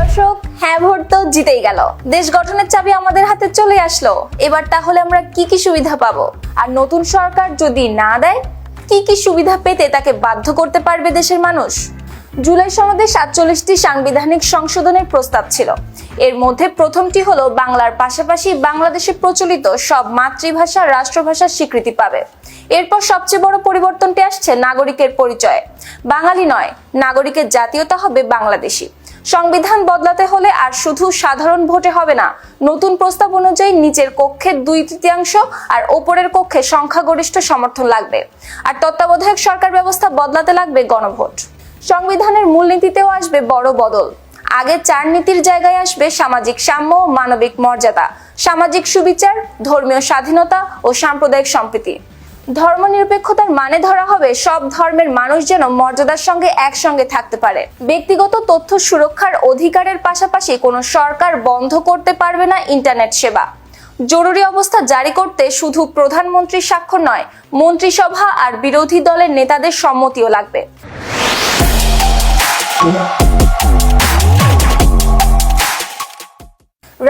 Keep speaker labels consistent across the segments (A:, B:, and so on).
A: দর্শক, হ্যাঁ ভোট তো জিতেই গেল। দেশ গঠনের চাবি আমাদের হাতে চলে আসলো। এবার তাহলে আমরা কি কি সুবিধা পাবো? আর নতুন সরকার যদি না দেয়, কি কি সুবিধা পেতে তাকে বাধ্য করতে পারবে দেশের মানুষ? জুলাই সনদে 47টি সাংবিধানিক সংশোধনের প্রস্তাব ছিল। এর মধ্যে প্রথমটি হলো বাংলার পাশাপাশি বাংলাদেশে প্রচলিত সব মাতৃভাষা রাষ্ট্রভাষার স্বীকৃতি পাবে। এরপর সবচেয়ে বড় পরিবর্তনটি আসছে নাগরিকের পরিচয়ে। বাঙালি নয়, নাগরিকের জাতীয়তা হবে বাংলাদেশী। সংবিধান বদলাতে হলে আর শুধু সাধারণ ভোটে হবে না, নতুন প্রস্তাব অনুযায়ী নিচের কক্ষে 2/3 আর ওপরের কক্ষে সংখ্যাগরিষ্ঠ সমর্থন লাগবে। আর তত্ত্বাবধায়ক সরকার ব্যবস্থা বদলাতে লাগবে গণভোট। সংবিধানের মূলনীতিতেও আসবে বড় বদল। আগে 4 নীতির জায়গায় আসবে সামাজিক সাম্য, মানবিক মর্যাদা, সামাজিক সুবিচার, ধর্মীয় স্বাধীনতা ও সাম্প্রদায়িক সম্প্রীতি। ধর্মনিরপেক্ষতার মানে ধরা হবে সব ধর্মের মানুষ যেন মর্যাদার সঙ্গে একসঙ্গে থাকতে পারে। ব্যক্তিগত তথ্য সুরক্ষার অধিকারের পাশাপাশি কোনো সরকার বন্ধ করতে পারবে না ইন্টারনেট সেবা। জরুরি অবস্থা জারি করতে শুধু প্রধানমন্ত্রীর স্বাক্ষর নয়, মন্ত্রিসভা আর বিরোধী দলের নেতাদের সম্মতিও লাগবে।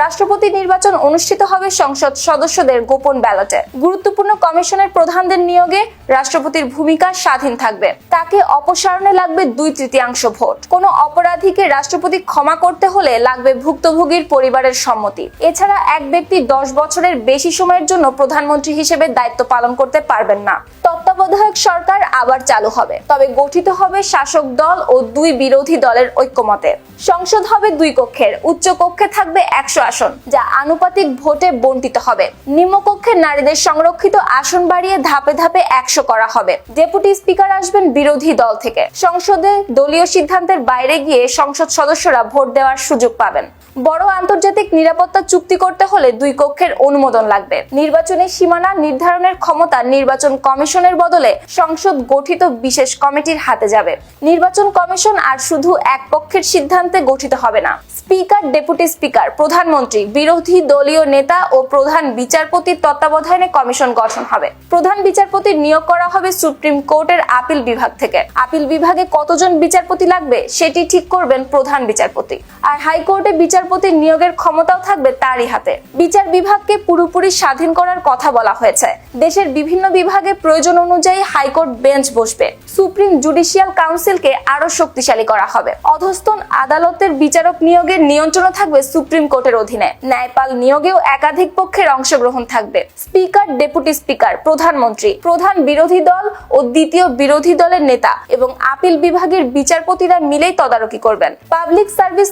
A: রাষ্ট্রপতি নির্বাচন অনুষ্ঠিত হবে সংসদ সদস্যদের গোপন ব্যালটে। গুরুত্বপূর্ণ কমিশনের প্রধানদের নিয়োগে রাষ্ট্রপতির ভূমিকা স্বাধীন থাকবে। তাকে অপসারণে লাগবে 2/3 ভোট। কোনো অপরাধীকে রাষ্ট্রপতি ক্ষমা করতে হলে লাগবে ভুক্তভোগীর পরিবারের সম্মতি। এছাড়া এক ব্যক্তি 10 বছরের বেশি সময়ের জন্য প্রধানমন্ত্রী হিসেবে দায়িত্ব পালন করতে পারবেন না। তত্ত্বাবধায়ক সরকার আবার চালু হবে, তবে গঠিত হবে শাসক দল ও 2 বিরোধী দলের ঐক্যমতে। সংসদ হবে 2 কক্ষের। উচ্চ কক্ষে থাকবে 100 আসন, যা আনুপাতিক ভোটে বণ্টিত হবে। নিম্নকক্ষে নারীদের সংরক্ষিত আসন বাড়িয়ে ধাপে ধাপে 100 করা হবে। ডেপুটি স্পিকার আসবেন বিরোধী দল থেকে। সংসদে দলীয় সিদ্ধান্তের বাইরে গিয়ে সংসদ সদস্যরা ভোট দেওয়ার সুযোগ পাবেন। বড় আন্তর্জাতিক নিরাপত্তা চুক্তি করতে হলে 2 কক্ষের অনুমোদন লাগবে। নির্বাচনের সীমানা নির্ধারণের ক্ষমতা নির্বাচন কমিশনের বদলে সংসদ গঠিত বিশেষ কমিটির হাতে যাবে। নির্বাচন কমিশন আর শুধু এক পক্ষের সিদ্ধান্তে গঠিত হবে না। স্পিকার, ডেপুটি স্পিকার, প্রধানমন্ত্রী, বিরোধী দলীয় নেতা ও প্রধান বিচারপতির তত্ত্বাবধানে কমিশন গঠন হবে। প্রধান বিচারপতির নিয়োগ করা হবে সুপ্রিম কোর্টের আপিল বিভাগ থেকে। আপিল বিভাগে কতজন বিচারপতি লাগবে সেটি ঠিক করবেন প্রধান বিচারপতি। আর হাইকোর্টে বিচারপতির নিয়োগের ক্ষমতাও থাকবে তারই হাতে। বিচার বিভাগকে পুরোপুরি স্বাধীন করার কথা বলা হয়েছে। দেশের বিভিন্ন বিভাগে প্রয়োজন অনুযায়ী হাইকোর্ট বেঞ্চ বসবে। সুপ্রিম জুডিশিয়াল কাউন্সিলকে আরো শক্তিশালী করা হবে। অধস্তন আদালতের বিচারক নিয়োগের নিয়ন্ত্রণ থাকবে সুপ্রিম কোর্টের অধীনে। ন্যায়পাল নিয়োগেও একাধিক পক্ষের অংশগ্রহণ থাকবে। স্পিকার, ডেপুটি স্পিকার, প্রধানমন্ত্রী, প্রধান বিরোধী দল ও দ্বিতীয় বিরোধী দলের নেতা এবং আপিল বিভাগের বিচারপতিরা মিলেই তদারকি করবেন। Public service